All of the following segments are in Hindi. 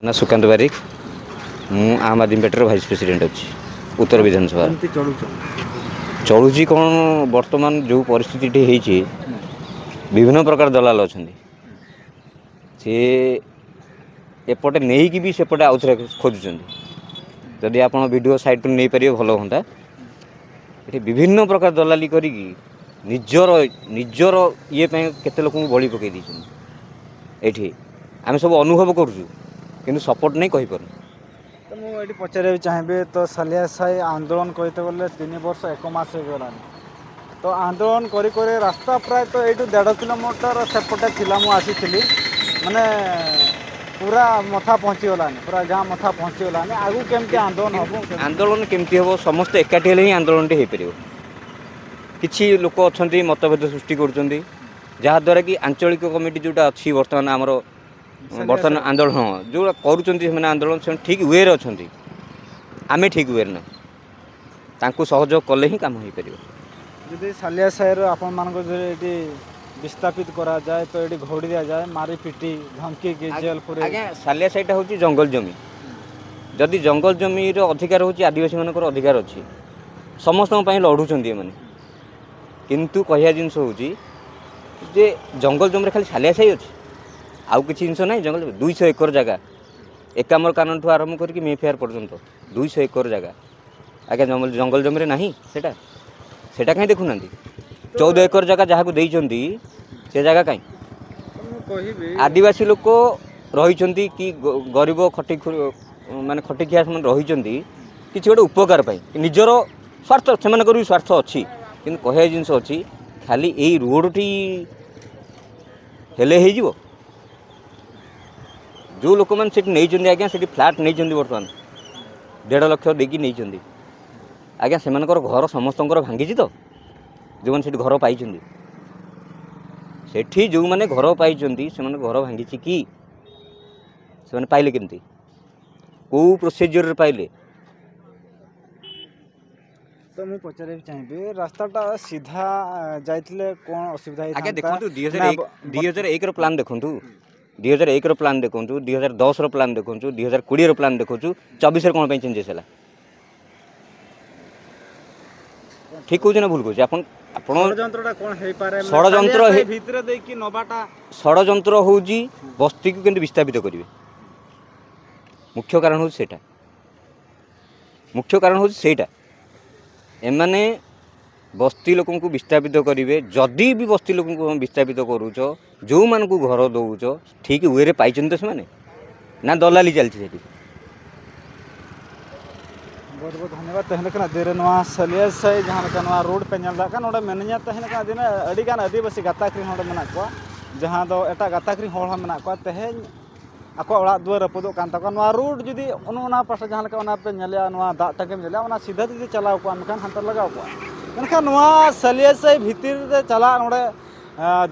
ना सुकांत बारिक मु आम आदमी पार्टी भाइस प्रेसिडेंट अच्छी उत्तर विधानसभा चलुची कौन बर्तमान जो परिस्थिति होती विभिन्न प्रकार दलाल अच्छा सी एपटे नहीं कि भी सेपटे आउ थे खोजुं जदि आप वीडियो साइट नहीं पारे भल हाँ ये विभिन्न प्रकार दलाली करी निजर निजर ये केते लोक बलि पकई ये आम सब अनुभव करूँ कि सपोर्ट नहीं कहीपर तो मुझे पचारे चाहिए तो सालिया साई आंदोलन कहते बोले 3 वर्ष 1 मास हो गलानी तो आंदोलन कर रास्ता प्राय तो ये 1.5 किलोमीटर सेपटे थिला मु आसी माने पूरा मथा पहुँची गलानी पूरा गाँव मथा पहुँची गलानी आगु केमती आंदोलन केमती हम समस्त एकाठी हेले ही आंदोलन हो पार किसी लोक अच्छा मतभेद सृष्टि करा कि आंचलिक कमिटी जोटा अच्छी बर्तमान आमर बर्तमान आंदोलन हाँ जो कर आंदोलन से ठीक वे अच्छा आम ठीक वे ना तांको सहयोग कले ही काम हो पार जदि सालिया साईर आपण मान विस्थापित करा जाए तो ये घोड़ी दि जाए मारी पिटी धमकी की जेल पूरे आज्ञा सालिया साईटा हूँ जंगल जमी जदि जंगल जमी अधिकार हूँ आदिवासी मान अधिकार अच्छी समस्त लड़ुंट ये किंतु कह जिनस हूँ जे जंगल जमी खाली सालिया साई अच्छी आउ किसी जिन ना जंगल 200 एकर जगह एकामर कानून ठूँ आरंभ करके मेफेयर पर्यंत 200 एकर जगह आज्ञा जंगल जमी ना सेटा कहीं देखुना 14 एकर जगह जहाँ को देइचंती से जगह कहीं आदिवासी लोक रही कि गरीब खटी माने खटिखिया रही किसी गोटे उपकार निजर स्वार्थ से स्वार्थ अच्छी कि कह जिनस अच्छी खाली यही रोडटी हेले हो जो लोक मैंने नहीं आज्ञा से फ्लाट नहीं बर्तमान 1.5 लाख देकी नहीं आज्ञा से घर समस्त भांगी तो जो मैंने घर पाई सेठी जो मैंने घर पाई से घर भांगी कि से पाइले केमती कौ प्रोसीजर पाइले तो मुझे पचारे चाहिए रास्ताटा सीधा जाइए कौन असुविधा आगे देखो 2001 प्लान देखो 2001 प्लान देखो 2010 प्लान देखो 2020 प्लान देखो 24 कौन चेंजेस है ठीक कौन ना भूल कौन षड़यंत्र हूँ बस्ती को केमती विस्थापित करेंगे मुख्य कारण हूँ सेटा मुख्य कारण हूँ सेटा एमाने बस्ती लोक को विस्थापित करेंगे जदि भी बस्ती लोक को विस्थापित करूच जो मान को घर दौच ठीक वे पाई तो से ना दलाली चलती बहुत बहुत धन्यवाद तहना देर सालिया साई जहाँ रोड पे नोड़े मेना तहना दिन अड़ीगान आदिवासी गाताक्री मेना जहाँ दो एटा गाताक्री मेना तेज आको दुआर रपुदों रोड जुदी पास जहाँ पे दा टाके सीधा जुदी चलाव को हाथ लगाव को सालिया साई भितर चला नोड़े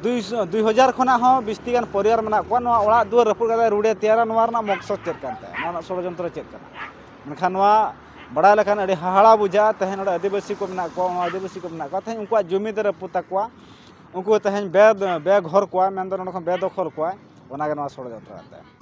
2000 खना बिस्ती गान परिवार मेना दुआर रपुद रुड़े तैयारा मकसद चेक षड़यंत्र चेक बड़ा लेखान अड़ी हाहाड़ा बुझा तेहन आदिवासी को आदिवासी को तेहन उनको जमी दे रपुता उनको तेहन बे घर को बेदखल को षड़यंत्र